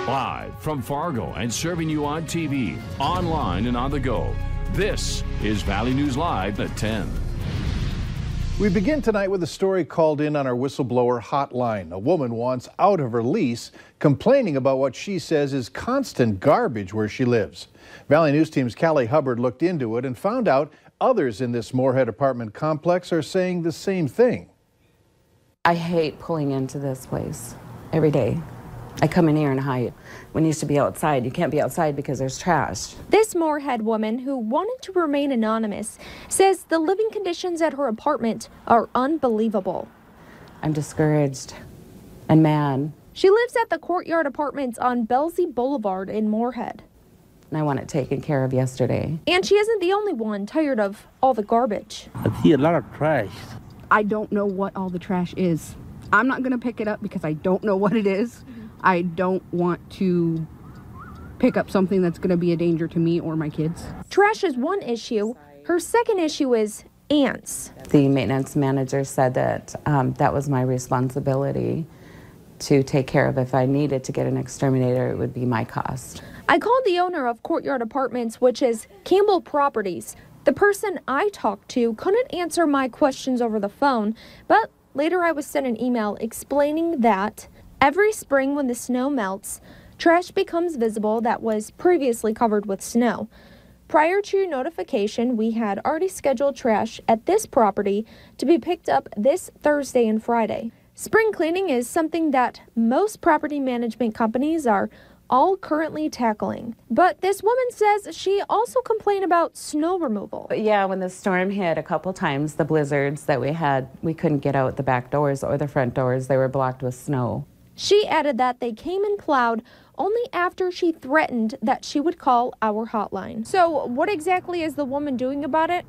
Live from Fargo and serving you on TV, online, and on the go. This is Valley News Live at 10. We begin tonight with a story called in on our whistleblower hotline. A woman wants out of her lease, complaining about what she says is constant garbage where she lives. Valley News Team's Callie Hubbard looked into it and found out others in this Moorhead apartment complex are saying the same thing. I hate pulling into this place every day. I come in here and hide. When you used to be outside, you can't be outside because there's trash. This Moorhead woman, who wanted to remain anonymous, says the living conditions at her apartment are unbelievable. I'm discouraged and mad. She lives at the Courtyard Apartments on Belsey Boulevard in Moorhead. And I want it taken care of yesterday. And she isn't the only one tired of all the garbage. I see a lot of trash. I don't know what all the trash is. I'm not going to pick it up because I don't know what it is. I don't want to pick up something that's going to be a danger to me or my kids. Trash is one issue. Her second issue is ants. The maintenance manager said that that was my responsibility to take care of. If I needed to get an exterminator, it would be my cost. I called the owner of Courtyard Apartments, which is Campbell Properties. The person I talked to couldn't answer my questions over the phone, but later I was sent an email explaining that every spring when the snow melts, trash becomes visible that was previously covered with snow. Prior to your notification, we had already scheduled trash at this property to be picked up this Thursday and Friday. Spring cleaning is something that most property management companies are all currently tackling. But this woman says she also complained about snow removal. Yeah, when the storm hit a couple times, the blizzards that we had, we couldn't get out the back doors or the front doors. They were blocked with snow. She added that they came and plowed only after she threatened that she would call our hotline. So what exactly is the woman doing about it?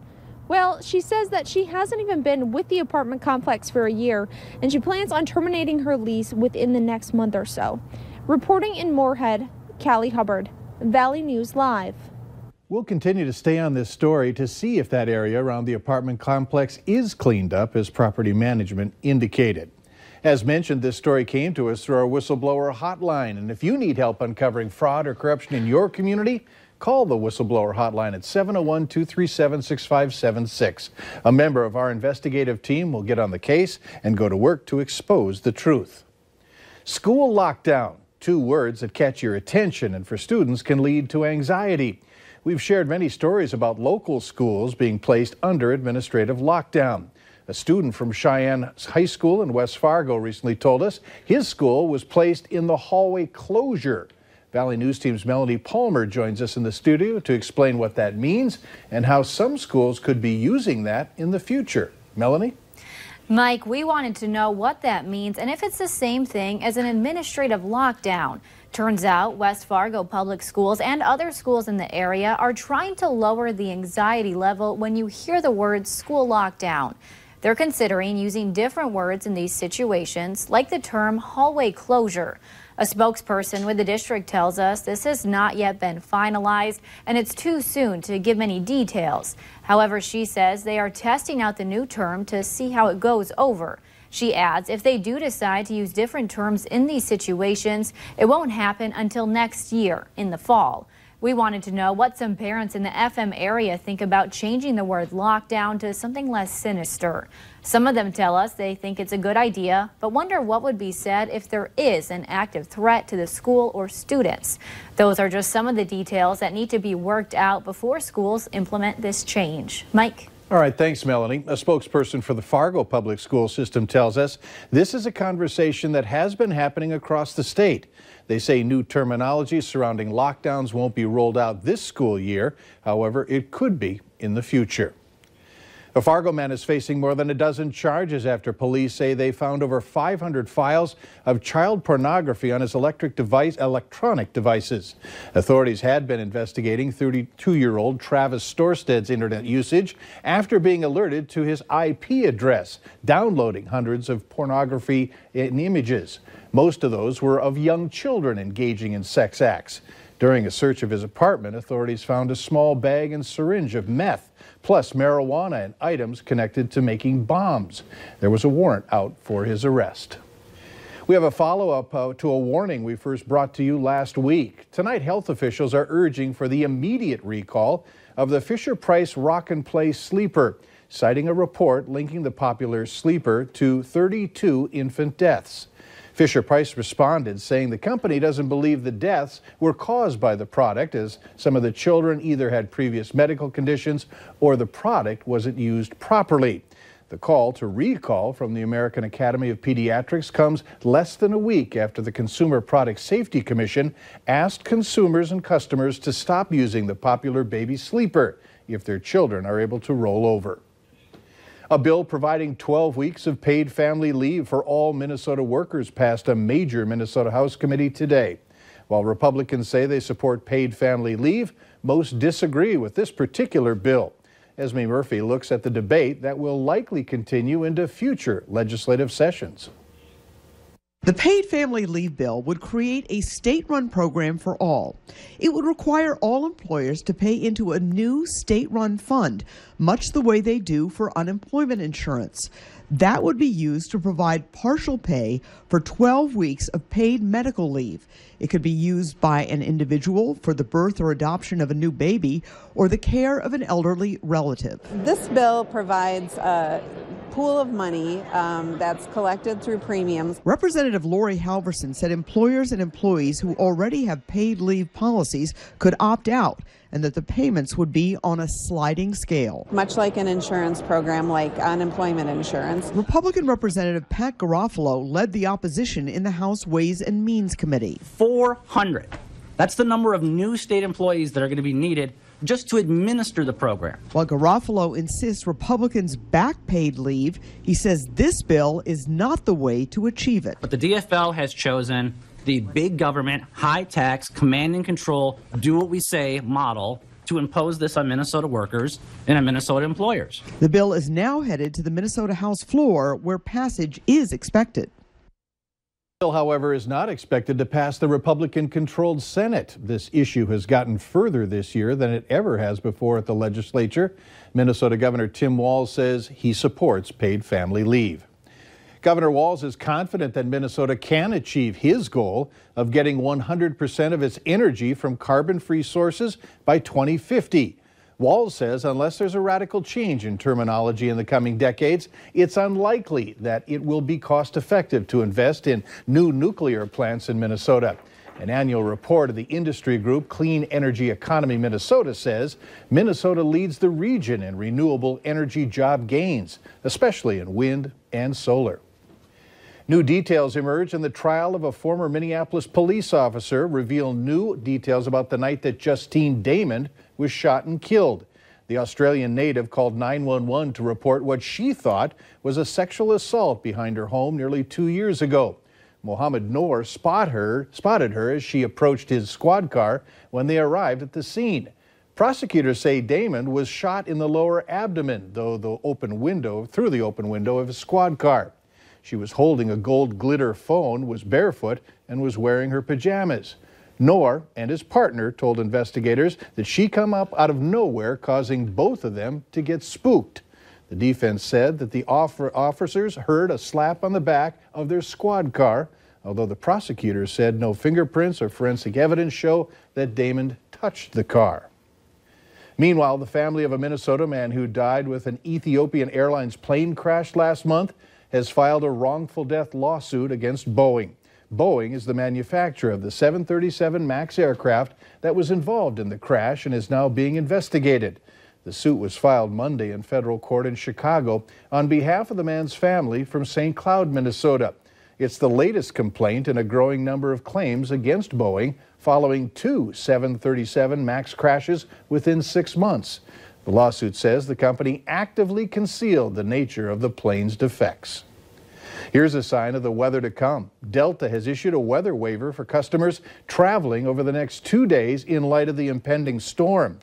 Well, she says that she hasn't even been with the apartment complex for a year, and she plans on terminating her lease within the next month or so. Reporting in Moorhead, Callie Hubbard, Valley News Live. We'll continue to stay on this story to see if that area around the apartment complex is cleaned up as property management indicated. As mentioned, this story came to us through our whistleblower hotline, and if you need help uncovering fraud or corruption in your community, call the whistleblower hotline at 701-237-6576. A member of our investigative team will get on the case and go to work to expose the truth. School lockdown, two words that catch your attention and for students can lead to anxiety. We've shared many stories about local schools being placed under administrative lockdown. A student from Cheyenne High School in West Fargo recently told us his school was placed in the hallway closure. Valley News Team's Melanie Palmer joins us in the studio to explain what that means and how some schools could be using that in the future. Melanie? Mike, we wanted to know what that means and if it's the same thing as an administrative lockdown. Turns out West Fargo Public Schools and other schools in the area are trying to lower the anxiety level when you hear the words school lockdown. They're considering using different words in these situations, like the term hallway closure. A spokesperson with the district tells us this has not yet been finalized and it's too soon to give many details. However, she says they are testing out the new term to see how it goes over. She adds if they do decide to use different terms in these situations, it won't happen until next year in the fall. We wanted to know what some parents in the FM area think about changing the word lockdown to something less sinister. Some of them tell us they think it's a good idea, but wonder what would be said if there is an active threat to the school or students. Those are just some of the details that need to be worked out before schools implement this change. Mike? All right, thanks, Melanie. A spokesperson for the Fargo Public School System tells us this is a conversation that has been happening across the state. They say new terminology surrounding lockdowns won't be rolled out this school year. However, it could be in the future. A Fargo man is facing more than a dozen charges after police say they found over 500 files of child pornography on his electronic devices. Authorities had been investigating 32-year-old Travis Storsted's internet usage after being alerted to his IP address, downloading hundreds of pornography and images. Most of those were of young children engaging in sex acts. During a search of his apartment, authorities found a small bag and syringe of meth, plus marijuana and items connected to making bombs. There was a warrant out for his arrest. We have a follow-up to a warning we first brought to you last week. Tonight, health officials are urging for the immediate recall of the Fisher-Price Rock and Play sleeper, citing a report linking the popular sleeper to 32 infant deaths. Fisher-Price responded, saying the company doesn't believe the deaths were caused by the product, as some of the children either had previous medical conditions or the product wasn't used properly. The call to recall from the American Academy of Pediatrics comes less than a week after the Consumer Product Safety Commission asked consumers and customers to stop using the popular baby sleeper if their children are able to roll over. A bill providing 12 weeks of paid family leave for all Minnesota workers passed a major Minnesota House committee today. While Republicans say they support paid family leave, most disagree with this particular bill. Esme Murphy looks at the debate that will likely continue into future legislative sessions. The paid family leave bill would create a state-run program for all. It would require all employers to pay into a new state-run fund, much the way they do for unemployment insurance. That would be used to provide partial pay for 12 weeks of paid medical leave. It could be used by an individual for the birth or adoption of a new baby or the care of an elderly relative. This bill provides a pool of money that's collected through premiums. Representative Lori Halverson said employers and employees who already have paid leave policies could opt out, and that the payments would be on a sliding scale. Much like an insurance program like unemployment insurance. Republican Representative Pat Garofalo led the opposition in the House Ways and Means Committee. 400. That's the number of new state employees that are going to be needed just to administer the program. While Garofalo insists Republicans back paid leave, he says this bill is not the way to achieve it. But the DFL has chosen the big government, high tax, command and control, do what we say model to impose this on Minnesota workers and on Minnesota employers. The bill is now headed to the Minnesota House floor, where passage is expected. The bill, however, is not expected to pass the Republican-controlled Senate. This issue has gotten further this year than it ever has before at the legislature. Minnesota Governor Tim Walz says he supports paid family leave. Governor Walz is confident that Minnesota can achieve his goal of getting 100% of its energy from carbon-free sources by 2050. Walz says unless there's a radical change in terminology in the coming decades, it's unlikely that it will be cost-effective to invest in new nuclear plants in Minnesota. An annual report of the industry group Clean Energy Economy Minnesota says Minnesota leads the region in renewable energy job gains, especially in wind and solar. New details emerge in the trial of a former Minneapolis police officer reveal new details about the night that Justine Damond was shot and killed. The Australian native called 911 to report what she thought was a sexual assault behind her home nearly 2 years ago. Mohammed Noor spotted her as she approached his squad car when they arrived at the scene. Prosecutors say Damond was shot in the lower abdomen through the open window of his squad car. She was holding a gold glitter phone, was barefoot, and was wearing her pajamas. Noor and his partner told investigators that she come up out of nowhere, causing both of them to get spooked. The defense said that the officers heard a slap on the back of their squad car, although the prosecutors said no fingerprints or forensic evidence show that Damond touched the car. Meanwhile, the family of a Minnesota man who died with an Ethiopian Airlines plane crash last month has filed a wrongful death lawsuit against Boeing. Boeing is the manufacturer of the 737 MAX aircraft that was involved in the crash and is now being investigated. The suit was filed Monday in federal court in Chicago on behalf of the man's family from St. Cloud, Minnesota. It's the latest complaint in a growing number of claims against Boeing following 2 737 MAX crashes within 6 months. The lawsuit says the company actively concealed the nature of the plane's defects. Here's a sign of the weather to come. Delta has issued a weather waiver for customers traveling over the next 2 days in light of the impending storm.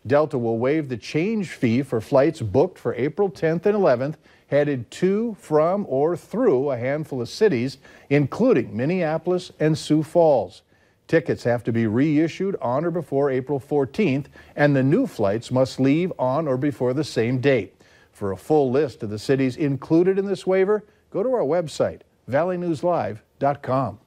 Delta will waive the change fee for flights booked for April 10th and 11th, headed to, from, or through a handful of cities, including Minneapolis and Sioux Falls. Tickets have to be reissued on or before April 14th, and the new flights must leave on or before the same date. For a full list of the cities included in this waiver, go to our website, valleynewslive.tv. www.minnesotaworkers.com.